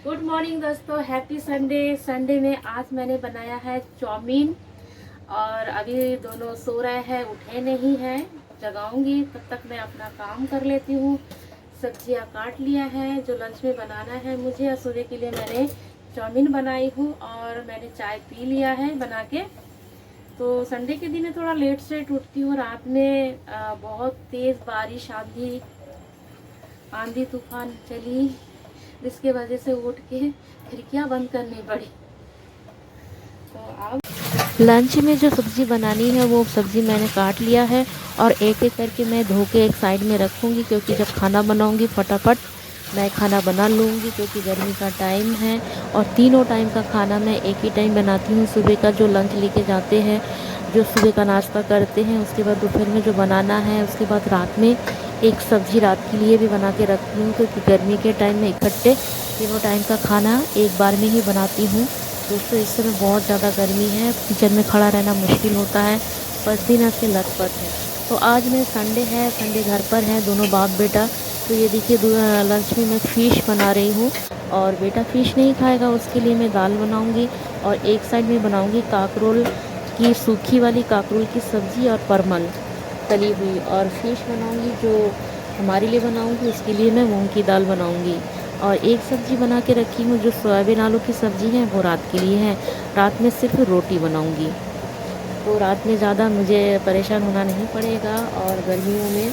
Good morning दोस्तों, happy Sunday. Sunday में आज मैंने बनाया है चाउमीन और अभी दोनों सो रहे हैं, उठे नहीं हैं। जगाऊंगी तब तक मैं अपना काम कर लेती हूँ। सब्जियाँ काट लिया है जो लंच में बनाना है मुझे, और सुबह के लिए मैंने चाउमीन बनाई हूँ और मैंने चाय पी लिया है बना के। तो संडे के दिन थोड़ा लेट से उठती हूँ। रात में बहुत तेज़ बारिश, आंधी तूफान चली, जिसके वजह से उठ के खिड़कियाँ बंद करनी पड़ी। तो अब लंच में जो सब्ज़ी बनानी है वो सब्ज़ी मैंने काट लिया है और एक एक करके मैं धो के एक साइड में रखूँगी, क्योंकि जब खाना बनाऊँगी फटाफट मैं खाना बना लूँगी, क्योंकि गर्मी का टाइम है। और तीनों टाइम का खाना मैं एक ही टाइम बनाती हूँ। सुबह का जो लंच लेके जाते हैं, जो सुबह का नाश्ता करते हैं, उसके बाद दोपहर में जो बनाना है, उसके बाद रात में एक सब्ज़ी रात के लिए भी बना के रखती हूँ, क्योंकि गर्मी के टाइम में इकट्ठे तीनों टाइम का खाना एक बार में ही बनाती हूँ। दोस्तों, इस समय बहुत ज़्यादा गर्मी है, किचन में खड़ा रहना मुश्किल होता है, पसीना से लथपथ है। तो आज मैं संडे है, संडे घर पर है दोनों बाप बेटा। तो ये देखिए लंच में मैं फ़िश बना रही हूँ और बेटा फ़िश नहीं खाएगा, उसके लिए मैं दाल बनाऊँगी और एक साइड में बनाऊँगी काकरोल की, सूखी वाली काकरोल की सब्ज़ी और परमल तली हुई, और फ़िश बनाऊँगी जो हमारे लिए बनाऊँगी, उसके लिए मैं मूंग की दाल बनाऊँगी। और एक सब्ज़ी बना के रखी हूँ जो सोयाबीन आलू की सब्ज़ी है, वो रात के लिए है। रात में सिर्फ रोटी बनाऊँगी, तो रात में ज़्यादा मुझे परेशान होना नहीं पड़ेगा। और गर्मियों में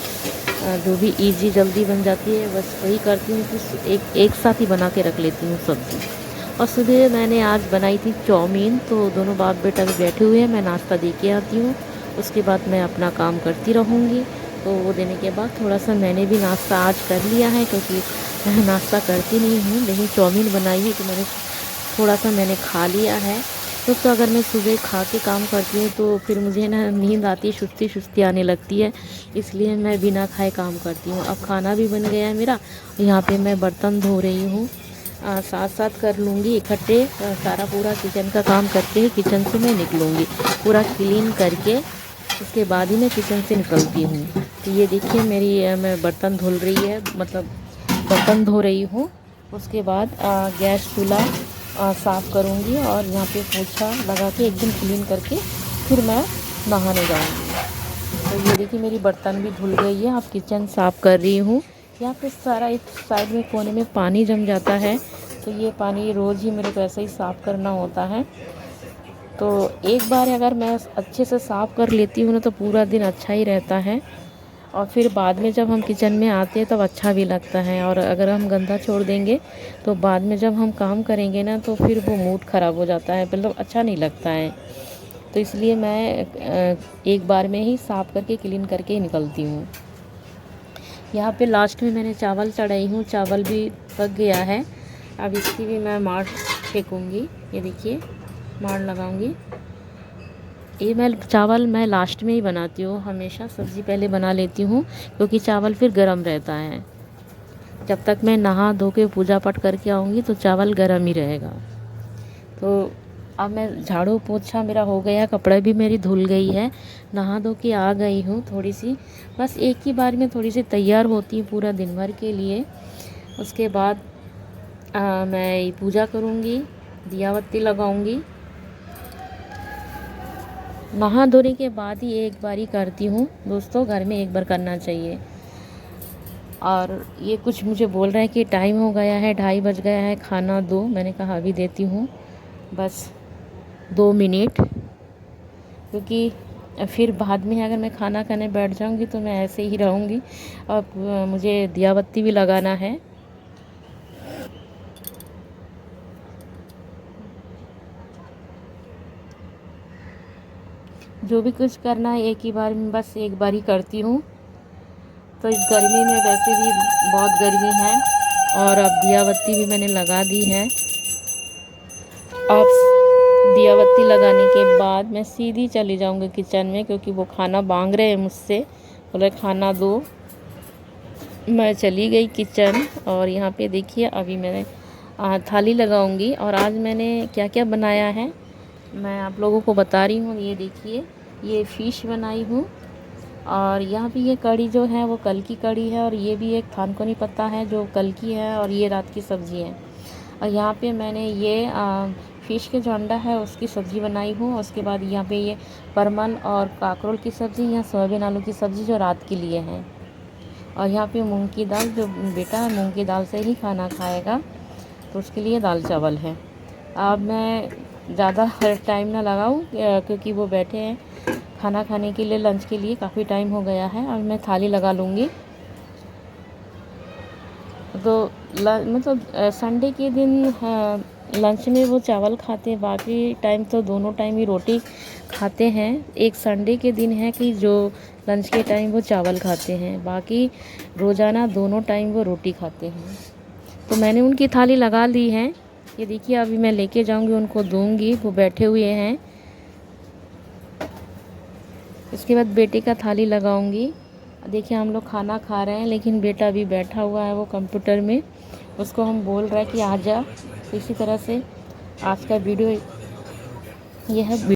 जो भी इजी जल्दी बन जाती है बस वही करती हूँ कि एक साथ ही बना के रख लेती हूँ सब्ज़ी। और सुबह मैंने आज बनाई थी चाउमीन, तो दोनों बाप बेटा भी बैठे हुए हैं, मैं नाश्ता दे के आती हूँ, उसके बाद मैं अपना काम करती रहूँगी। तो वो देने के बाद थोड़ा सा मैंने भी नाश्ता आज कर लिया है, क्योंकि मैं नाश्ता करती नहीं हूँ, लेकिन चाउमीन बनाई है तो मैंने थोड़ा सा मैंने खा लिया है। तो अगर मैं सुबह खा के काम करती हूँ तो फिर मुझे ना नींद आती है, सुस्ती सुस्ती आने लगती है, इसलिए मैं बिना खाए काम करती हूँ। अब खाना भी बन गया है मेरा, यहाँ पे मैं बर्तन धो रही हूँ। साथ साथ कर लूँगी इकट्ठे, सारा पूरा किचन का काम करके ही किचन से मैं निकलूँगी, पूरा क्लीन करके उसके बाद ही मैं किचन से निकलती हूँ। तो ये देखिए मेरी मैं बर्तन धुल रही है, मतलब बर्तन धो रही हूँ। उसके बाद गैस चूल्हा साफ़ करूँगी और यहाँ पे पोछा लगा के एकदम क्लीन करके फिर मैं नहाने जाऊँगी। तो ये देखिए मेरी बर्तन भी धुल गई है, अब किचन साफ़ कर रही हूँ। यहाँ पे सारा एक साइड में कोने में पानी जम जाता है, तो ये पानी रोज़ ही मेरे को ऐसे ही साफ़ करना होता है। तो एक बार अगर मैं अच्छे से साफ़ कर लेती हूँ ना तो पूरा दिन अच्छा ही रहता है, और फिर बाद में जब हम किचन में आते हैं तब अच्छा भी लगता है। और अगर हम गंदा छोड़ देंगे तो बाद में जब हम काम करेंगे ना तो फिर वो मूड ख़राब हो जाता है, मतलब अच्छा नहीं लगता है। तो इसलिए मैं एक बार में ही साफ़ करके क्लीन करके ही निकलती हूँ। यहाँ पे लास्ट में मैंने चावल चढ़ाई हूँ, चावल भी पक गया है। अब इसकी भी मैं मार फेंकूँगी, ये देखिए मार लगाऊँगी। ये चावल मैं लास्ट में ही बनाती हूँ, हमेशा सब्ज़ी पहले बना लेती हूँ, क्योंकि चावल फिर गर्म रहता है। जब तक मैं नहा धो के पूजा पाठ करके आऊँगी तो चावल गर्म ही रहेगा। तो अब मैं झाड़ू पोछा मेरा हो गया, कपड़े भी मेरी धुल गई है, नहा धो के आ गई हूँ थोड़ी सी, बस एक ही बार में थोड़ी सी तैयार होती हूँ पूरा दिन भर के लिए। उसके बाद मैं पूजा करूँगी, दिया बत्ती लगाऊँगी। नहा धोने के बाद ही एक बार ही करती हूँ दोस्तों, घर में एक बार करना चाहिए। और ये कुछ मुझे बोल रहे हैं कि टाइम हो गया है, 2:30 बज गया है, खाना दो। मैंने कहा अभी देती हूँ, बस 2 मिनट, क्योंकि फिर बाद में अगर मैं खाना खाने बैठ जाऊँगी तो मैं ऐसे ही रहूँगी। और मुझे दिया बत्ती भी लगाना है। जो भी कुछ करना है एक ही बार में, बस एक बार ही करती हूँ। तो इस गर्मी में वैसे भी बहुत गर्मी है, और अब दिया बत्ती भी मैंने लगा दी है। अब दिया बत्ती लगाने के बाद मैं सीधी चली जाऊँगी किचन में, क्योंकि वो खाना मांग रहे हैं मुझसे, बोले खाना दो। मैं चली गई किचन, और यहाँ पे देखिए अभी मैंने थाली लगाऊंगी। और आज मैंने क्या क्या बनाया है मैं आप लोगों को बता रही हूँ। ये देखिए, ये फ़िश बनाई हूँ, और यहाँ पे ये कढ़ी जो है वो कल की कढ़ी है, और ये भी एक थानकोनी पत्ता है जो कल की है, और ये रात की सब्ज़ी है। और यहाँ पे मैंने ये फ़िश के जो अंडा है उसकी सब्ज़ी बनाई हूँ। उसके बाद यहाँ पे ये परमल और काकरोल की सब्ज़ी या सोयाबीन आलू की सब्ज़ी जो रात के लिए है। और यहाँ पे मूंग की दाल, जो बेटा मूंग की दाल से ही खाना खाएगा तो उसके लिए दाल चावल है। अब मैं ज़्यादा टाइम ना लगाऊँ क्योंकि वो बैठे हैं खाना खाने के लिए, लंच के लिए काफ़ी टाइम हो गया है। और मैं थाली लगा लूँगी। तो मतलब संडे के दिन लंच में वो चावल खाते हैं, बाकी टाइम तो दोनों टाइम ही रोटी खाते हैं। एक संडे के दिन है कि जो लंच के टाइम वो चावल खाते हैं, बाकी रोज़ाना दोनों टाइम वो रोटी खाते हैं। तो मैंने उनकी थाली लगा ली है। ये देखिए अभी मैं लेके जाऊंगी, उनको दूंगी, वो बैठे हुए हैं। इसके बाद बेटे का थाली लगाऊंगी। देखिए हम लोग खाना खा रहे हैं लेकिन बेटा अभी बैठा हुआ है वो कंप्यूटर में, उसको हम बोल रहे हैं कि आ जा। तो इसी तरह से आज का वीडियो यह है।